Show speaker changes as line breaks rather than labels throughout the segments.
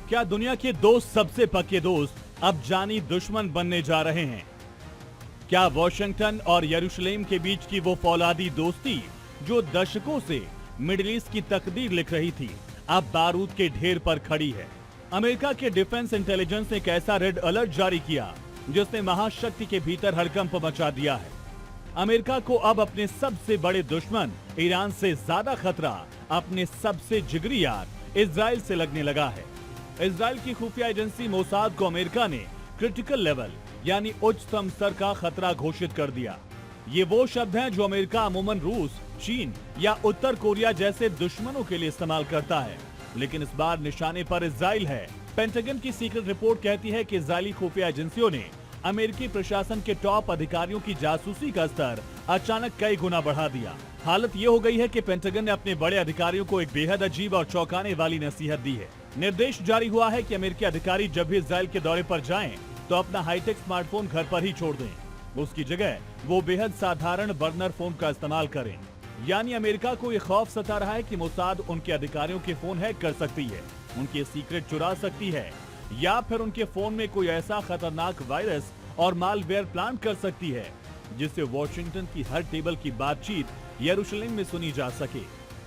क्या दुनिया के दो सबसे पक्के दोस्त अब जानी दुश्मन बनने जा रहे हैं? क्या वॉशिंगटन और यरूशलेम के बीच की वो फौलादी दोस्ती जो दशकों से मिडिल ईस्ट की तकदीर लिख रही थी, अब बारूद के ढेर पर खड़ी है? अमेरिका के डिफेंस इंटेलिजेंस ने एक ऐसा रेड अलर्ट जारी किया जिसने महाशक्ति के भीतर हड़कंप मचा दिया है। अमेरिका को अब अपने सबसे बड़े दुश्मन ईरान से ज्यादा खतरा अपने सबसे जिगरी यार इजराइल से लगने लगा है। इजराइल की खुफिया एजेंसी मोसाद को अमेरिका ने क्रिटिकल लेवल यानी उच्चतम स्तर का खतरा घोषित कर दिया। ये वो शब्द हैं जो अमेरिका अमूमन रूस, चीन या उत्तर कोरिया जैसे दुश्मनों के लिए इस्तेमाल करता है, लेकिन इस बार निशाने पर इजराइल है। पेंटागन की सीक्रेट रिपोर्ट कहती है कि इजरायली खुफिया एजेंसियों ने अमेरिकी प्रशासन के टॉप अधिकारियों की जासूसी का स्तर अचानक कई गुना बढ़ा दिया। हालत ये हो गई है कि पेंटागन ने अपने बड़े अधिकारियों को एक बेहद अजीब और चौंकाने वाली नसीहत दी है। निर्देश जारी हुआ है कि अमेरिकी अधिकारी जब भी इजराइल के दौरे पर जाएं, तो अपना हाईटेक स्मार्टफोन घर पर ही छोड़ दें। उसकी जगह वो बेहद साधारण बर्नर फोन का इस्तेमाल करें। यानी अमेरिका को ये खौफ सता रहा है कि मोसाद उनके अधिकारियों के फोन हैक कर सकती है, उनके सीक्रेट चुरा सकती है, या फिर उनके फोन में कोई ऐसा खतरनाक वायरस और मालवेयर प्लांट कर सकती है जिससे वॉशिंगटन की हर टेबल की बातचीत यरूशलेम में सुनी जा सके।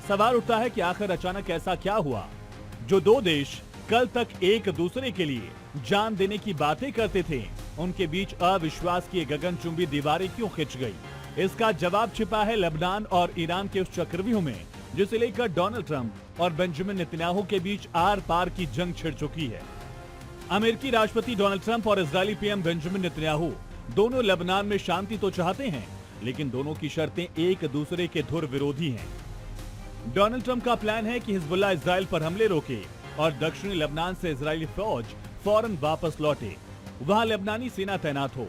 सवाल उठता है कि आखिर अचानक ऐसा क्या हुआ जो दो देश कल तक एक दूसरे के लिए जान देने की बातें करते थे, उनके बीच अविश्वास की गगनचुंबी दीवारें क्यों खिंच गई? इसका जवाब छिपा है लेबनान और ईरान के उस चक्रव्यूह में जिसे लेकर डोनाल्ड ट्रंप और बेंजामिन नेतन्याहू के बीच आर पार की जंग छिड़ चुकी है। अमेरिकी राष्ट्रपति डोनाल्ड ट्रंप और इजरायली पीएम बेंजामिन नेतन्याहू दोनों लेबनान में शांति तो चाहते हैं, लेकिन दोनों की शर्तें एक दूसरे के धुर विरोधी हैं। डोनाल्ड ट्रंप का प्लान है कि हिजबुल्लाह इजराइल पर हमले रोके और दक्षिणी लेबनान से इजरायली फौज फौरन वापस लौटे, वहां लेबनानी सेना तैनात हो।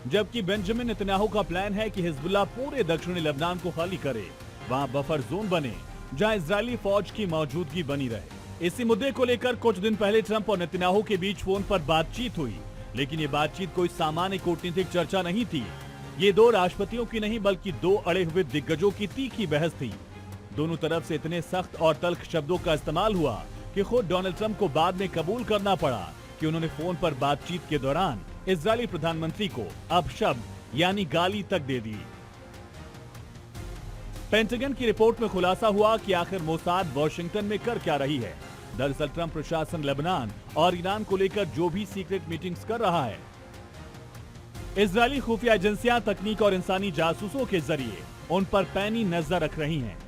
जबकि बेंजामिन नेतन्याहू का प्लान है कि हिजबुल्लाह पूरे दक्षिणी लेबनान को खाली करे, वहां बफर जोन बने जहां इजरायली फौज की मौजूदगी बनी रहे। इसी मुद्दे को लेकर कुछ दिन पहले ट्रंप और नेतन्याहू के बीच फोन पर बातचीत हुई, लेकिन ये बातचीत कोई सामान्य कूटनीतिक चर्चा नहीं थी। ये दो राष्ट्रपतियों की नहीं बल्कि दो अड़े हुए दिग्गजों की तीखी बहस थी। दोनों तरफ से इतने सख्त और तल्ख शब्दों का इस्तेमाल हुआ कि खुद डोनाल्ड ट्रंप को बाद में कबूल करना पड़ा कि उन्होंने फोन पर बातचीत के दौरान इजरायली प्रधानमंत्री को अपशब्द यानी गाली तक दे दी। पेंटागन की रिपोर्ट में खुलासा हुआ कि आखिर मोसाद वॉशिंगटन में कर क्या रही है। दरअसल ट्रंप प्रशासन लेबनान और ईरान को लेकर जो भी सीक्रेट मीटिंग्स कर रहा है, इजरायली खुफिया एजेंसियां तकनीक और इंसानी जासूसों के जरिए उन पर पैनी नजर रख रही हैं।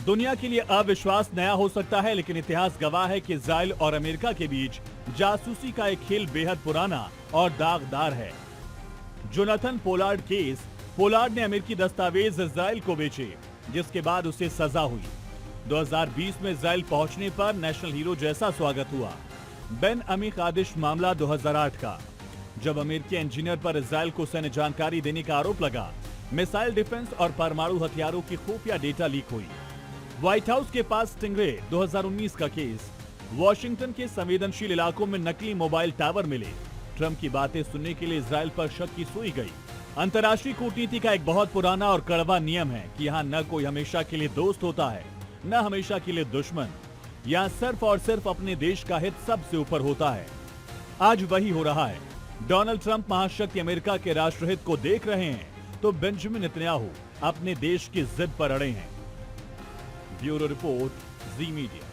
दुनिया के लिए अविश्वास नया हो सकता है, लेकिन इतिहास गवाह है कि इजराइल और अमेरिका के बीच जासूसी का एक खेल बेहद पुराना और दागदार है। जोनाथन पोलार्ड केस, पोलार्ड ने अमेरिकी दस्तावेज इजराइल को बेचे, जिसके बाद उसे सजा हुई। 2020 में इजराइल पहुंचने पर नेशनल हीरो जैसा स्वागत हुआ। बेन अमी कादिश मामला 2008 का, जब अमेरिकी इंजीनियर पर इजराइल को सैन्य जानकारी देने का आरोप लगा। मिसाइल डिफेंस और परमाणु हथियारों की खुफिया डेटा लीक हुई। व्हाइट हाउस के पास स्टिंगरे 2019 का केस, वॉशिंगटन के संवेदनशील इलाकों में नकली मोबाइल टावर मिले। ट्रंप की बातें सुनने के लिए इजराइल पर शक की सुई गई। अंतर्राष्ट्रीय कूटनीति का एक बहुत पुराना और कड़वा नियम है कि यहाँ न कोई हमेशा के लिए दोस्त होता है, न हमेशा के लिए दुश्मन। यहाँ सिर्फ और सिर्फ अपने देश का हित सबसे ऊपर होता है। आज वही हो रहा है। डोनाल्ड ट्रंप महाशक्ति अमेरिका के राष्ट्रहित को देख रहे हैं, तो बेंजामिन नेतन्याहू अपने देश की जिद पर अड़े हैं। ब्यूरो रिपोर्ट, जी मीडिया।